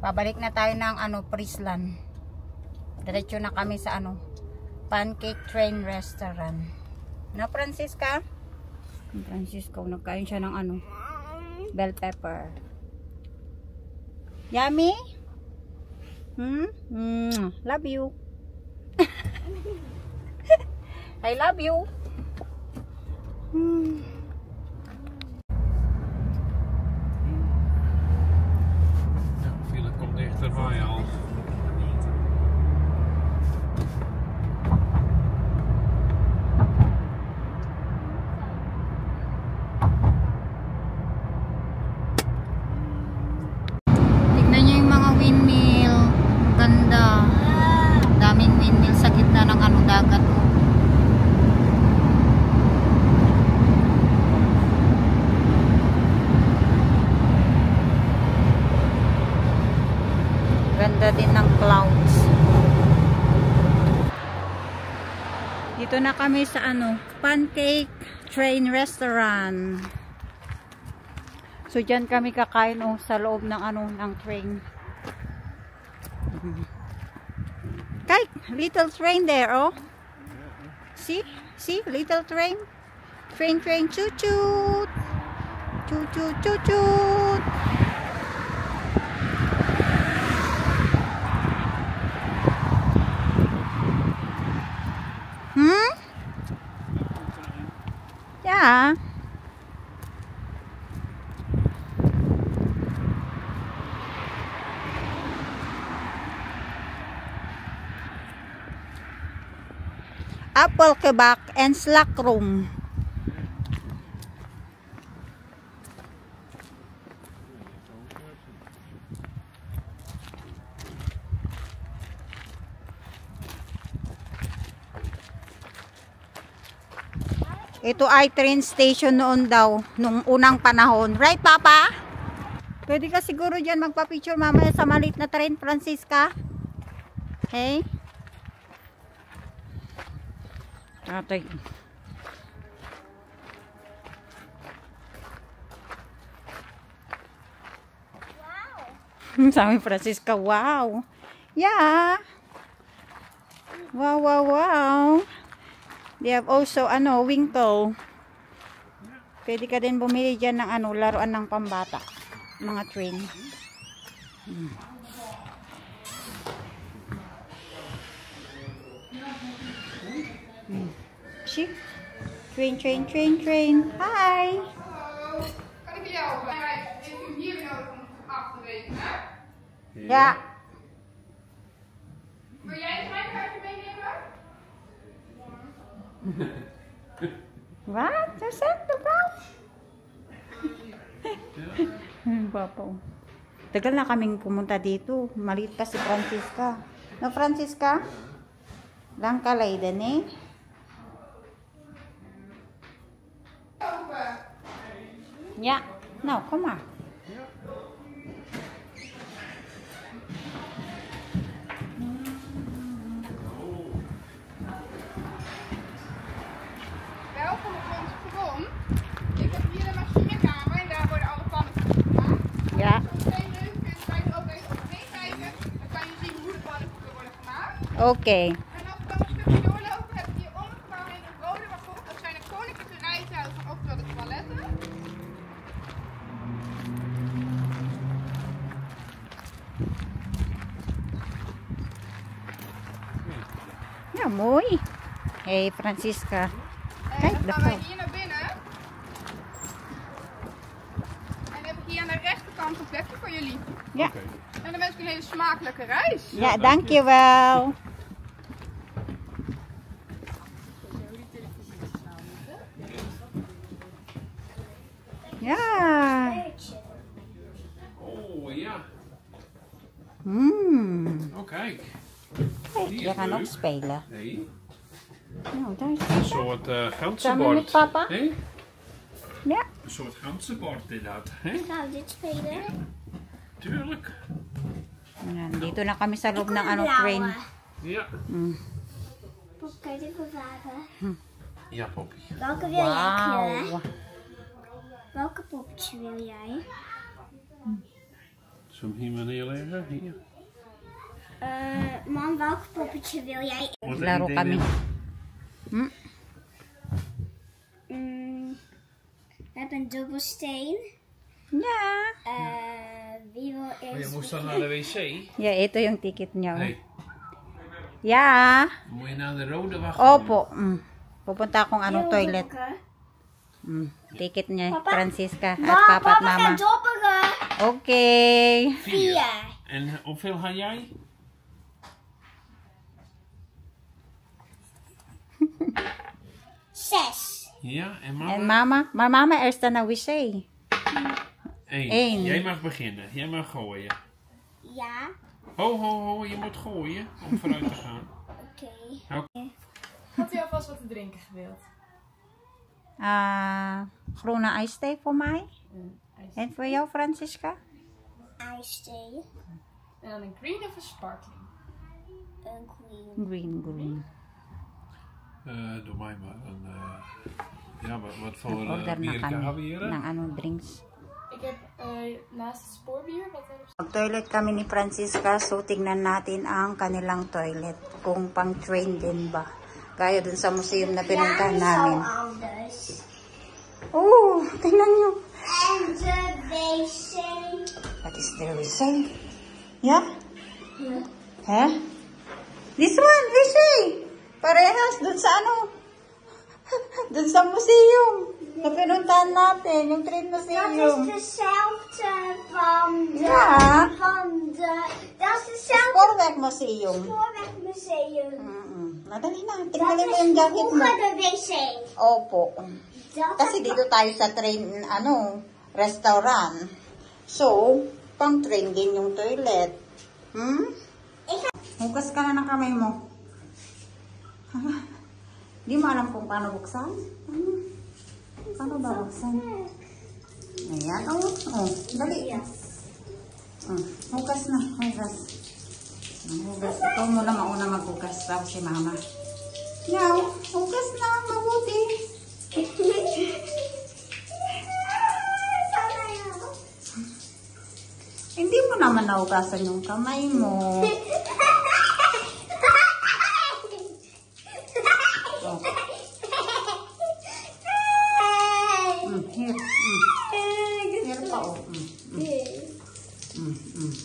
Pabalik na tayo ng Prislan. Diretso na kami sa Pancake Train Restaurant. Na Francisca? Francisco, nagkain siya ng bell pepper. Yummy? Love you. I love you. File komt dichterbij al. Tignan niyo yung mga windmill. Ganda. Daming windmill sa gitna ng dagat. Ganda din ng clouds. Dito na kami sa Pancake Train Restaurant. So dyan kami kakain sa loob ng ng train. Kijk, little train there, oh. See? See? Little train. Train, train, choo-choo. Choo-choo, choo-choo. Yeah. Apple kebab and slack room. Ito ay train station noon daw, nung unang panahon. Right, Papa? Pwede ka siguro dyan magpa-picture mamaya sa maliit na train, Francisca. Hey? Tatay. Wow! Sabi Francisca, wow! Yeah! Wow, wow, wow! They have also Winkle. Pwede ka din bumili dyan ng laruan ng pambata. Mga train. See? Train, train, train, train. Hi! Kan ik jou even hier nodig om af te rekenen? Ja. Wil jij een schrijfkaartje meenemen? Wat? Zo zet de vrouw? Papa. Tagal na kaming pumunta dito. Maliit pa si Francisca. No, Francisca? Lang kalay din eh. Ja. Nou, kom maar. Welkom op ons perron. Ik heb hier een machinekamer en daar worden alle pannen gemaakt. Ja. Als je zo meteen leuk vindt, kan je er ook even overheen kijken. Dan kan je zien hoe de pannenkoeken worden gemaakt. Oké. En als we dan een stukje doorlopen, heb je hier ondergebouwd in een rode wagon. Dat zijn de koninklijke rijtuigen, oftewel de toiletten. Ja, mooi. Hey, Francisca. Kijk, Dan de gaan wij vrouw. hier naar binnen. En dan heb ik hier aan de rechterkant een plekje voor jullie. Ja. En dan wens ik een hele smakelijke reis. Ja, dankjewel. Ja. Oh ja. Oh kijk. Kijk, we gaan ook spelen. Nee. Nou, daar is Een het. soort Samen ganzenbord. met papa? Hè? Ja. Een soort ganzenbord is dat. Hè? Gaan we dit spelen? Tuurlijk. Ayan, dito na kami sa loob ng train. Ja. Pop, kan je dit vragen? Ja, Poppy. Welke wil jij? Wow. Welke poppetje wil jij? Zo hem hier maar neerleggen? Hier. Mam, welk poppetje wil jij? Wat Laro idee kami. nemen? We hebben een dubbelsteen. Ja. Wie wil Oh, je eerst? moest dan naar de wc? Ja, ito yung ticket niyo. Nee. Ja. Dan moet je naar de rode wacht. Opo. Pupunta akong Wil toilet. dobberen? Ticket niya, Papa? Francisca at Mam, papa at papa mama. gaat dobberen. Okay. 4. En hoeveel ga jij? Zes. Ja, en mama? En mama? Maar mama eerst na wc. 1. Één. Jij mag beginnen. Jij mag gooien. Ja. Ho, ho, ho. Je moet gooien om vooruit te gaan. Oké. Had u alvast wat te drinken gewild? Groene ijsthee voor mij. En voor jou, Francisca? IJsthee. En dan een green of een sparkling? Een queen. Green. Doe mij maar een... ja, wat voor Order na bier kami hebben we hier? ng drinks. Ik heb naast het spoorbier, wat hebben ze? Mag-toilet kami ni Francisca, so tingnan natin ang kanilang toilet. Kung pang-train din ba. Gaya dun sa museum na pinuntahan namin. Anders. Oh, tingnan nyo. En de wc. What is there we say? Yeah? Huh? This one, we say. Parehas dun sa dun sa museum. Na pinuntahan natin, yung train Dat museum. is dezelfde van de... Ja. Dat is dezelfde Spoorwegmuseum. spoorwegmuseum. Madali na, Dat tingnan mo is yung jacket mo. vroeger de wc. Opo. Dat Kasi is- dito tayo sa train, restaurant. So, pang train din yung toilet. Hugas ka na ng kamay mo. Di mo alam kung paano buksan? Paano ba buksan? Ayan, dali. Hugas na, hugas. Hugas. Ikaw muna mauna maghugas, tapos si mama. Yaw, hugas na, mabuti. Hindi mo naman nahugasan yung kamay mo. Oh. Here. Here pa, oh.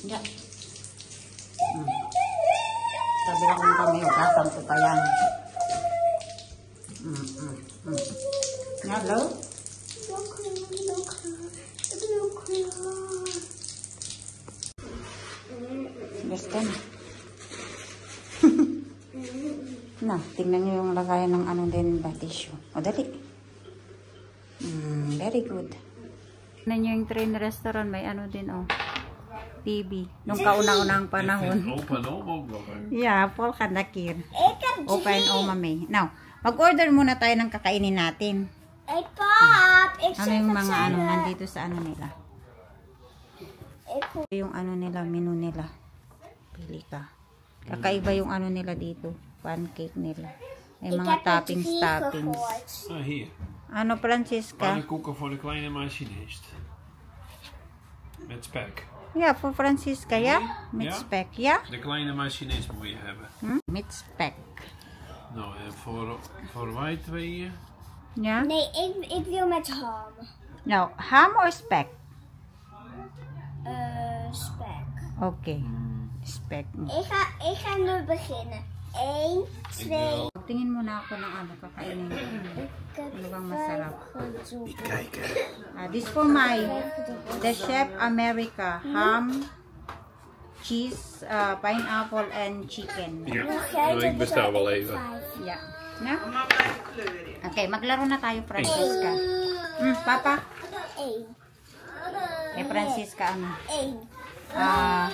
Yeah. Sabi ko kung kami hugasan ko pa yan. Hello? Gusto na. Na, tingnan nyo yung lagayan ng din ba tissue. O, dali. Very good. Tingnan nyo yung train restaurant. May din, TV. Nung kauna-unang panahon. Opa en oma ook nog, hè? Yeah, Paul Kandakir. Ik heb Opa and Oma May. Now, mag-order muna tayo ng kakainin natin. Hey pap, ik Ano zeg yung het mga zeggen. nandito sa nila. Ik hoor Yung nila, menu nila. Pili ka. Kakaiba yung nila dito. Pancake nila. May Ik mga heb er toppings. 3 gehoord. Ah, hier. Francisca? Pannenkoeken voor de kleine machinist. Met spek. Ja, voor Francisca, ja? Met Ja? spek, ja? De kleine machinist moet je hebben. Met spek. Nou, en voor wij tweeën. Ja? Nee, ik wil met ham. Nou, ham or spek? Spek. Okay. Spek. Ik ga nu beginnen. 1, 2. Tingin muna ako ng kakainin. Ano bang masarap? Kijken. This for my the Chef America. Ham, cheese, pineapple, and chicken. Ja, ik bestel wel even. Yeah. Na? Okay, maglaro na tayo, Francisca. Papa? 1. Kay Francisca, 1.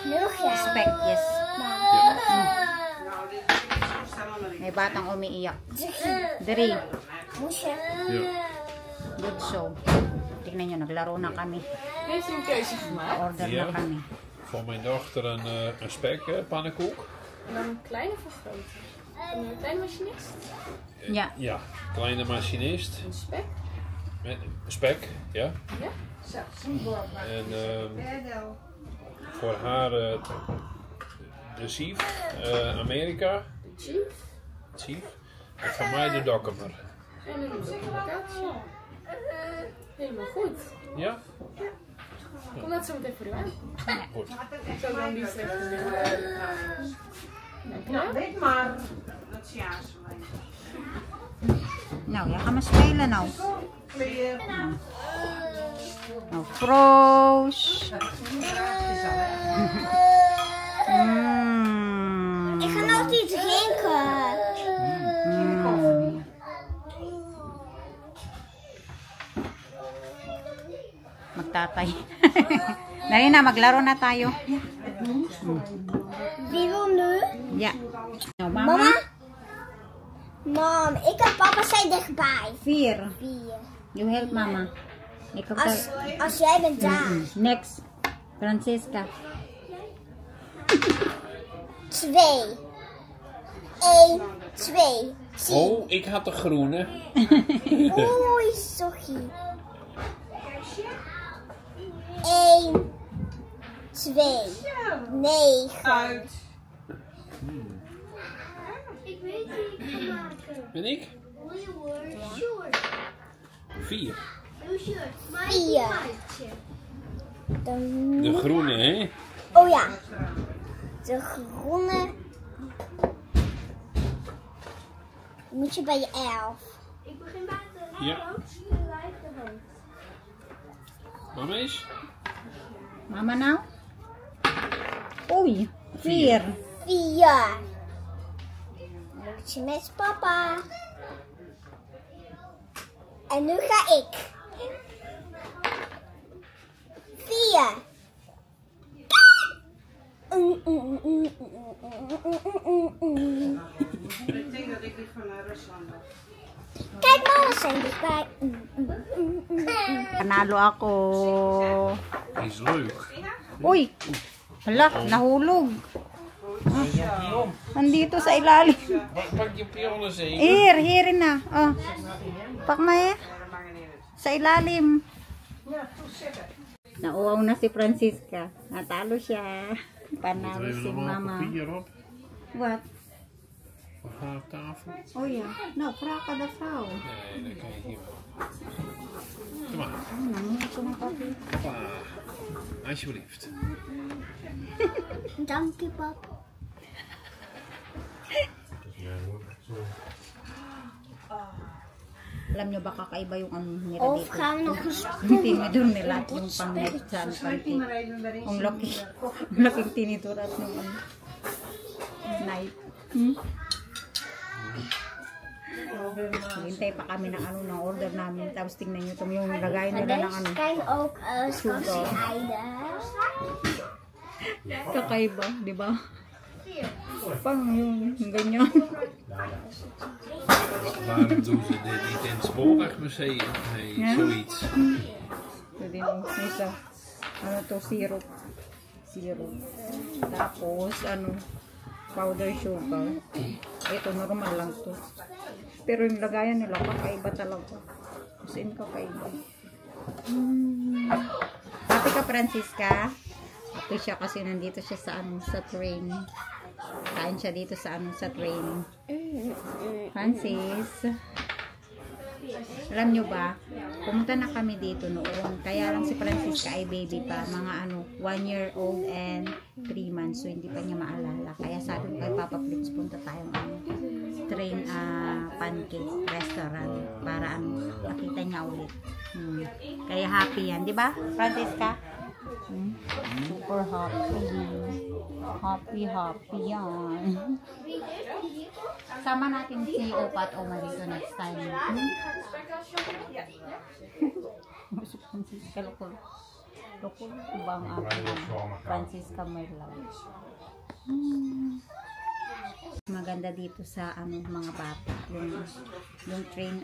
Heel graag. spek, yes. May batang umiiyak. 3. Moesje. Ja. Good show. Tingnan nyo, naglaro na kami. Heeft u een keuze gemaakt? Order Ja. na kami. Voor mijn dochter een spekpannenkoek. En dan een kleine of een grote? Een kleine machinist? Ja. Ja, kleine machinist. Een spek? met spek, ja. Ja? Zo, En voor haar de Chief, Amerika. Chief. En voor mij de Dokkemer. En dan doen we de locatie. Helemaal goed. Ja? Kom dat zo meteen voor u aan. Goed. Ik zal dan die slecht Weet maar. Dat is ja. Nou, jij gaat maar spelen nou. Nou, Froos. Ik ga nog iets drinken. Magtatay. Dali na, maglaro na tayo. Wie wil nu? Ja. Nou, mama. Mama? Mom, ik en papa zijn dichtbij. 4. 4. You help mama. Ikaw Als jij bent daar. Next. Francisca. 2. 1, 2. Zie. Oh, ik had de groene. Oei, sorry. 1, 2, 9. Ik weet niet te maken. Ben ik? 4. 4. De groene, hè? Oh ja. De groene. Moet je bij je 11. Ik begin bij de Ja. Mama is? Mama nou. Oei. 4. 4. Moet je met papa. En nu ga ik. 4. Ik denk dat ik niet van Rusland ben. Kijk, mama zijn dichtbij. Panalo ako. Die is leuk. Uy. Hala, nahulog. Nandito sa ilalim. Pak je pionnen zeker? Here na. Oh. Pak na eh. Sa ilalim. Nauwaw na si Francisca. Natalo siya. Panalo si mama. Hierop. What? Voor haar tafel. Oh ja. Nou, vraag ka de vrouw. Nee, dat kan je hier wel. Kom maar. Namuha ko ng kopi. Hoppa. Alsjeblieft. Dank je, papa. Alam nyo ba kakaiba yung ano nila Of dito? gaan we nog eens Yung tinidor nila at yung pang-netsaan. Ang laking tinidor at yung ano. Knife. Hintay pa kami ng ano ng order namin. Tapos tingnan nyo ito yung lagay nila ng ano. Zijn ook skotse-eieren. Kakaiba, di ba? Pang yung ganyan. Waarom doen ze dit niet in het Spoorwegmuseum? Nee, Ja? zoiets. Ito din yung isa. Ano to, syrup. Syrup. Tapos, ano, powder sugar. Ito, normal lang to. Pero yung lagayan nila, kakaiba talaga. As in, kakaiba. Happy ka, Francisca? Happy siya kasi nandito siya sa, ano, sa train. Kain siya dito sa, ano, sa train. Francis. Alam nyo ba, pumunta na kami dito noon. Kaya lang si Francisca ay baby pa. Mga ano, 1-year-old and 3 months. So, hindi pa niya maalala. Kaya sabi ko kay Papa Flips, punta tayong ano, train pancake restaurant. Para ano, makita niya ulit. Kaya happy yan. Di ba, Francisca? Super happy. Happy yan. Sama natin si Opa at Oma dito next time. Francisca, loko ba ang aking Francisca my love. Maganda dito sa ano mga bata yung train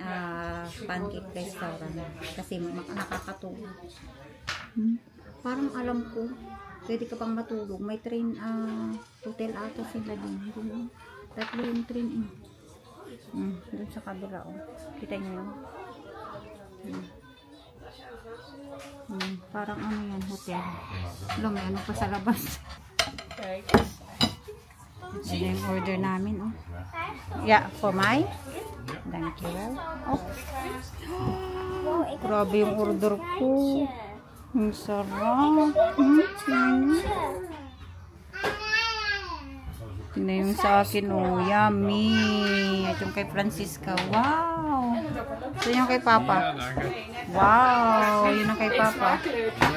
pancake restaurant kasi nakakatulog. Parang alam ko pwede ka pang matulog. May train hotel ata sila din. Tatlo yung train doon sa kabila kita nyo yun. Parang ano yan, hotel. Alam, may ano pa sa labas. Ito yung order namin, oh. Yeah, for my? Thank you. Oh. Grabe yung order ko. Ang sarap. Tingnan yung sa akin, oh. Yummy. At yung kay Francisca. Wow. Ito yung kay Papa. Wow. Yun ang kay Papa.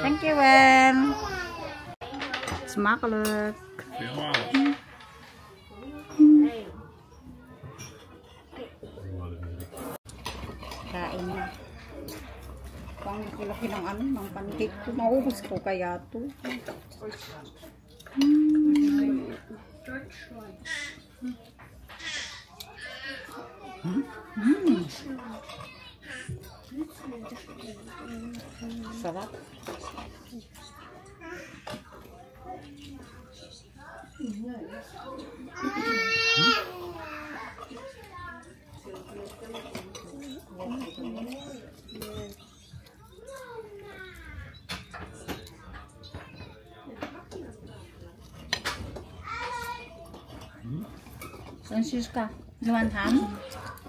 Thank you, Wen. Smakelijk. Kain na. Pang laki ng ano, ng pancake ko. Maubos ko kaya to. Sarap. Francisca, you want ham?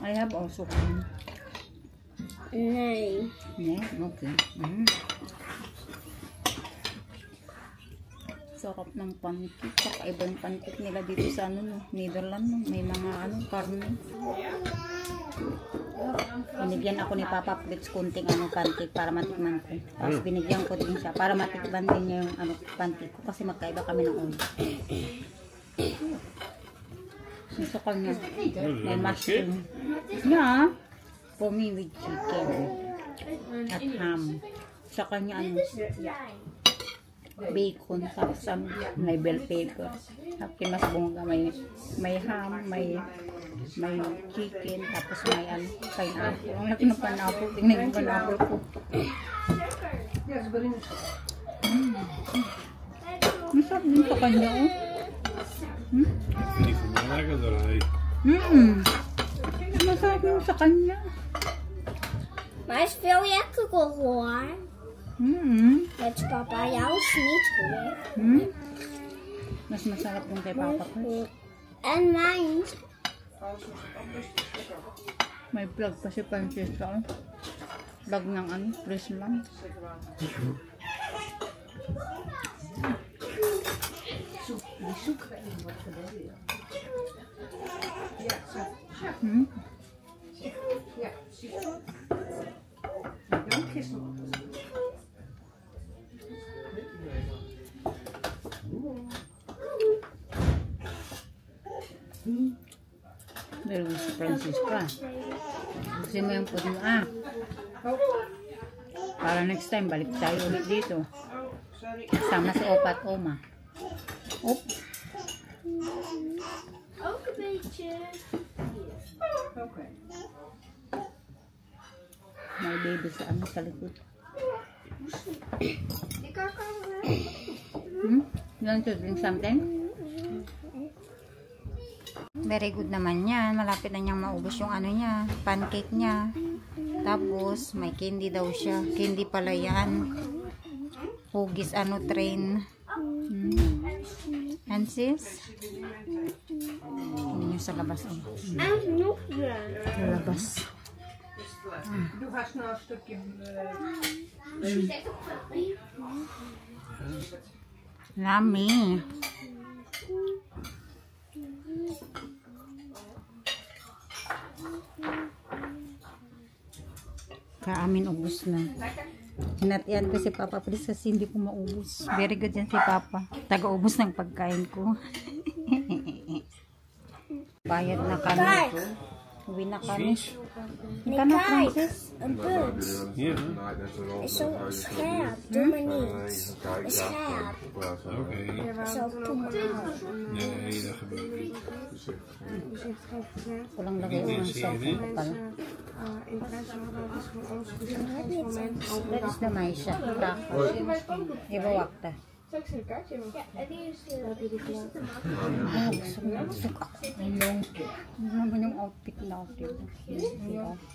I have also ham. Nee. Yeah, okay. Sarap ng pancake. Kakaibang pancake nila dito sa ano, no? Netherlands. No? May mga ano, karne. Binigyan ako ni Papa Fritz kunting ano, pancake para matikman ko. Tapos binigyan ko din siya para matikman din niya yung ano, pancake ko kasi magkaiba kami ng ulo. Ito kanya. May mushroom. Yeah. For me with chicken. At ham. Sa kanya ano. Bacon. Tapos may bell pepper. Tapos mas bunga. May ham. May chicken. Tapos may ano. Pineapple. Ang laki ng pineapple. Tingnan yung pineapple ko. Masarap din sa kanya oh. Niet van mij lekker erbij. Masarap yung sa kanya. Maar is veel lekkerder hoor. Dat is papa jouw niet hoor. Mas masarap yung kay Papa ko. En mijn. May vlog pa si Francisca. Vlog ng ano, press lang. Pero si Francisca. Gusto mo yung puno para next time balik tayo ulit dito. Sama si Opa at Oma. Op. Ook een beetje. Oké. May baby sa ano sa likod. Ik kan komen. You want to drink something? Very good naman yan. Malapit na niyang maubos yung ano niya, pancake niya. Tapos, may candy daw siya. Candy pala yan. Hugis ano train. And sis? Hindi nyo sa labas. En nog een. Sa labas. Doe haar snel een stukje. Lami. Kaamin ubos na. Hinatian ko si Papa please kasi hindi ko maubos. Very good yan si Papa. Taga-ubos ng pagkain ko. Bayad na kami. Uwi na kami. Nee, Kan na, kijk. Princess? Een punt. Ja. Is zo scherp. Doe maar niet. Is scherp. Oké. Zo punt. Nee, dat gebeurt niet. Kulang lagay ko ng cellphone ko pala. That is the Maisha. Iba wakta. Straks een kaartje nog. Ja, en die is de Gusto ko. Ano naman yung outfit natin?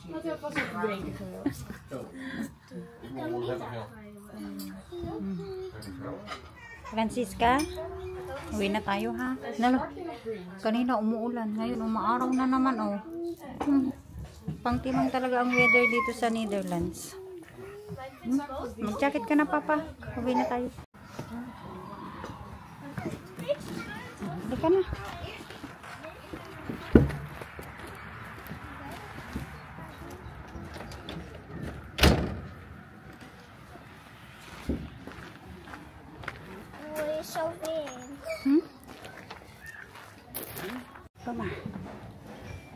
Laten we vast even drinken. Francisca, uwi na tayo ha. Nalo, kanina umuulan, ngayon umaaraw na naman oh. Pangtimang talaga ang weather dito sa Netherlands. Mag-jacket ka na papa, uwi na tayo. Hindi ka na. so big. Come on.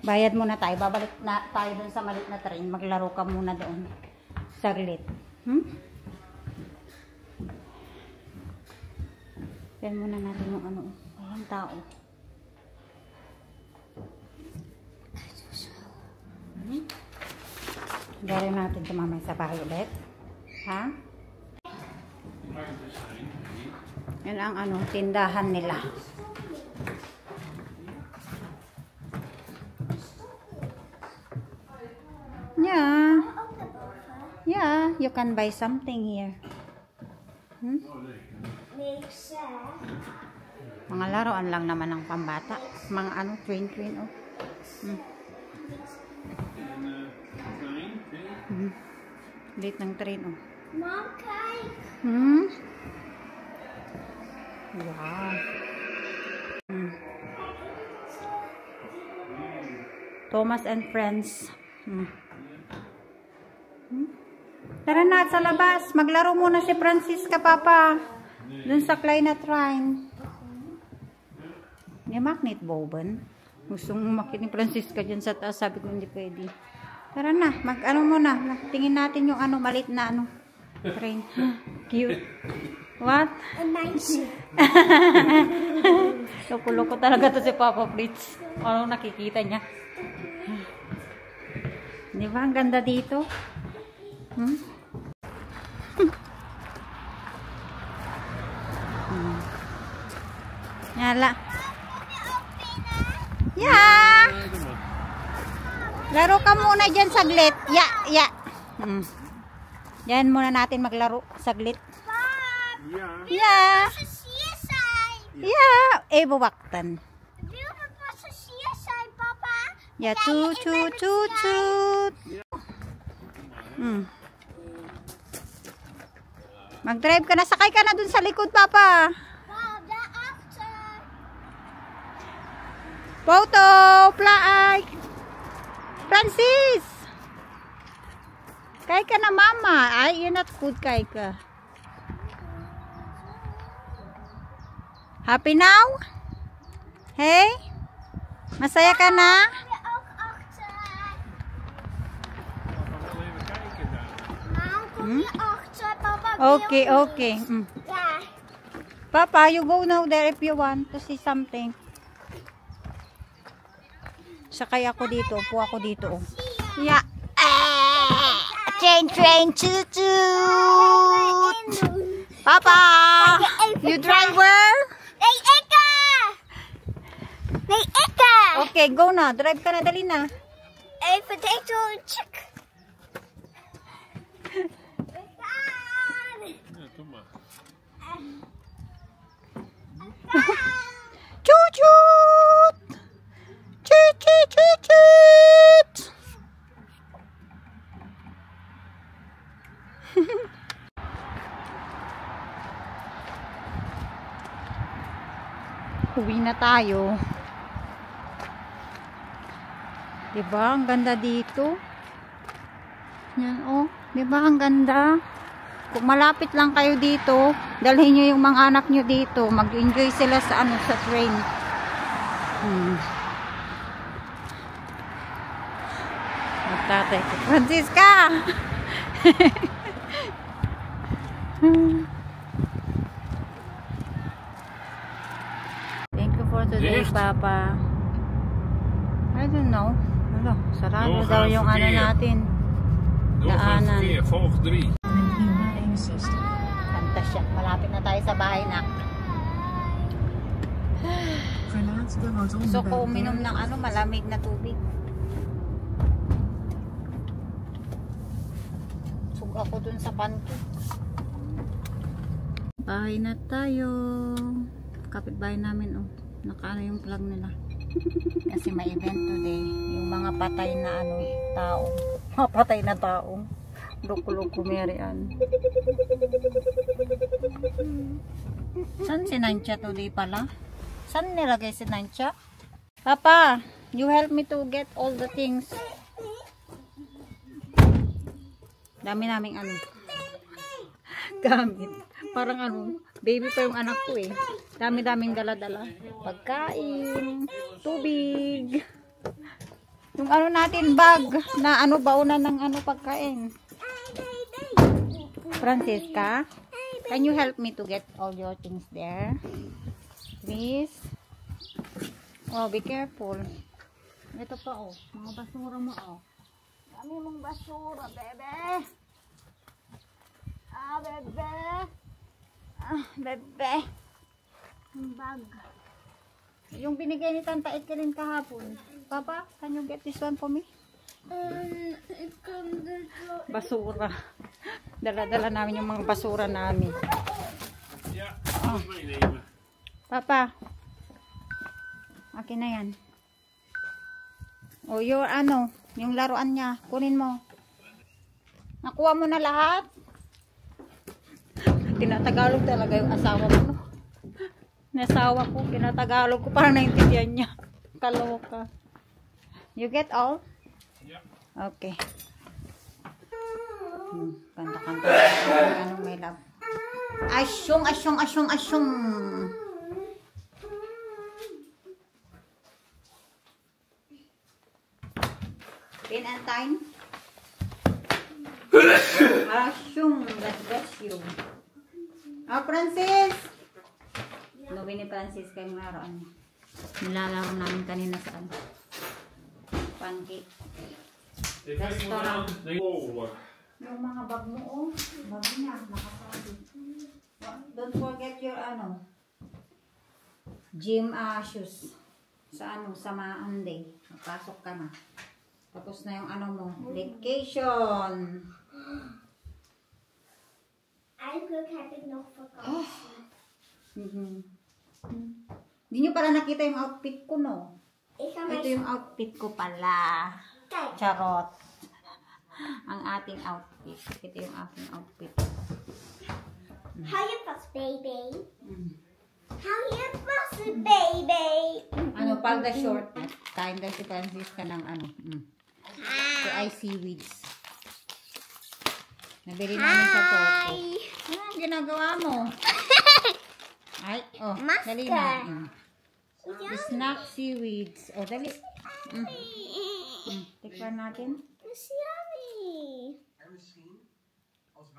Bayad muna tayo. Babalik na tayo dun sa maliit na train. Maglaro ka muna doon. Saglit. Yan muna natin yung ano. Walang tao. Gawin natin ito mamaya sa bahay ulit. Ha? Yan ang ano, tindahan nila. Yeah, you can buy something here. Mga laruan lang naman ng pambata. Mga ano, train, oh. Late ng train, oh. Mom, kijk. Wow. Thomas and Friends. Tara na sa labas. Maglaro muna si Francisca, Papa. Dun sa Kleine Trein. May magnet boben. Gustong umakit ni Francisca dyan sa taas. Sabi ko hindi pwede. Tara na. Mag-ano muna. Tingin natin yung ano, malit na ano. Train. Cute. What? A nice. Loko-loko talaga to si Papa Fritz. Ano nakikita niya? Di ba? Ang ganda dito. Yala. Yeah. Laro ka muna dyan saglit. Yeah. Yan muna natin maglaro saglit. Ja. Ja, even wachten. Wil het passagier zijn, papa? Ja, toet, toet, toet, toet. Mag-drive ka na, sakay ka na dun sa likod, Papa. Wow, daarachter. Foto, plaai. Francis. Kijk ka na, mama. Ay, yun at goed kijken. Happy now? Hey? Masaya ka na? Weer ook achter. Mam, kom hier achter, papa. Okay. Ja. Papa, you go now there if you want to see something. Sakay ako dito. Upo ako dito. Oh. Yeah. Train, choo choo. Papa, you driver? Nee, Ikke! Nee, Ikke! Okay, go na. Drive ka na, dali na. Even deze check. Choo choot! Choot choot choot choot! Uwi na tayo. Diba? Ang ganda dito. Yan, oh. Diba? Ang ganda. Kung malapit lang kayo dito, dalhin nyo yung mga anak nyo dito. Mag-enjoy sila sa ano, sa train. Magtatay ko. Francisca! Thank you for today, Papa. I don't know. Ano, sarado daw yung ano natin. Daanan. Volg 3. Fantasy. siya. Malapit na tayo sa bahay na. So ko uminom ng ano, malamig na tubig. Sug ako dun sa pancake. Bahay na tayo. Kapitbahay namin, oh. Nakaano yung plug nila. Kasi may event today. Yung mga patay na ano, tao. Mga patay na tao. Loko-loko, Marian. Saan si Nancha today pala? Saan nilagay si Nancha? Papa, you help me to get all the things. Dami naming ano. Gamit. Parang ano, baby pa yung anak ko eh. Dami-daming dala-dala. Pagkain, tubig. Yung ano natin, bag na ano, baunan ng ano pagkain. Francisca, can you help me to get all your things there? Please. Oh, be careful. Ito pa oh, mga basura mo oh. Dami mong basura, bebe. Ah, bebe. Ah, bebe. Yung bag. Yung binigay ni Tanta Ekelin kahapon. Papa, can you get this one for me? Basura. Dala-dala namin yung mga basura namin. Oh. Papa. Akin na yan. O, your ano, yung laruan niya. Kunin mo. Nakuha mo na lahat? Tinatagalog talaga yung asawa ko, no? Nasawa ko, tinatagalog ko para naintindihan niya. Kaloka. You get all? Yeah. Okay. Kanta-kanta. Ano, may love. Asyong, asyong, asyong, asyong. Pin and time. Asyong, God bless you. Ah, Francis! Nuwi ni Francis kayong laruan niya. Nilalaro namin kanina sa ano. Pancake. Restaurant. Yung mga bag mo, oh. Bag niya, nakasabi. Don't forget your ano. Gym shoes. Sa ano, sa Monday. Napasok ka na. Tapos na yung ano mo. Vacation. Ein Glück habe ich noch vergessen. Hindi nyo pala nakita yung outfit ko, no? Ich habe Ito yung outfit ko pala. Charot. Ang ating outfit. Ito yung aking outfit. Hou je vast, baby. Hou je vast, baby. Ano, palda short. Kain daw si Francisca ng ano. So, ay seaweeds. Nabili namin sa Toto. Ano ang ginagawa mo? Ay, oh, dali na. Snack seaweeds. Oh, dali. Tikman natin. It's yummy.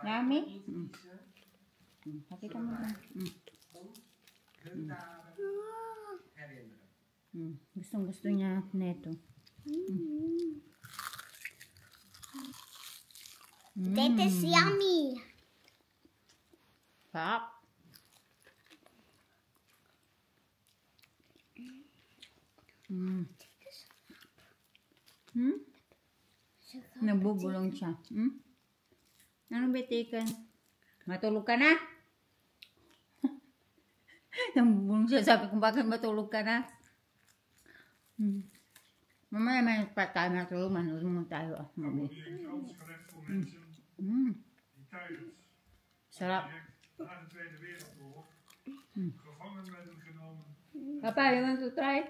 Yummy? Pakita mo lang. Gustong-gusto niya neto. That is yummy. Sarap. Nabubulong siya. Anong bitikan? Matulog ka na? Nabubulong siya. Sabi ko, bakit matulog ka na? Mamaya may tayo natulog. Manood mo tayo. Sarap. Papa, you want to try?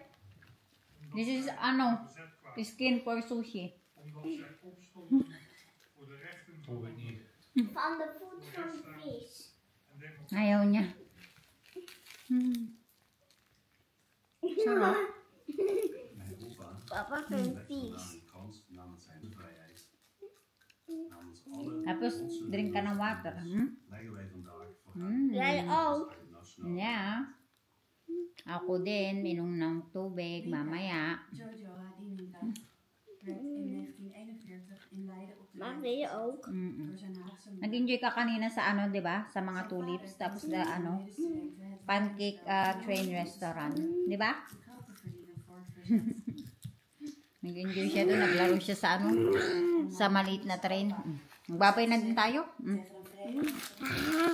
This is ano, skin for sushi. Van de voet van de vis. Ayaw niya. Sarap. Papa vindt vis. Tapos, drink ka ng water. Jij ook. Yeah. Ako din, minom ng tubig mamaya. Jojo had die in 1941 Maar wil je ook? Nag-enjoy ka kanina sa ano, 'di ba? Sa mga tulips tapos na ano, pancake train restaurant, 'di ba? Nag-enjoy siya doon, naglaro siya sa ano, sa maliit na train. Magbabay na din tayo.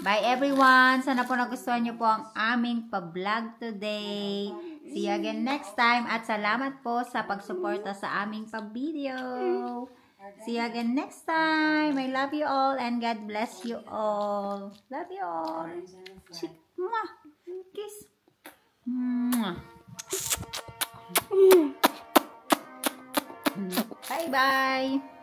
Bye everyone! Sana po nagustuhan niyo po ang aming pa-vlog today. See you again next time at salamat po sa pagsuporta sa aming pa-video. See you again next time. I love you all and God bless you all. Love you all. Mwah. Kiss. Mwah. Bye-bye.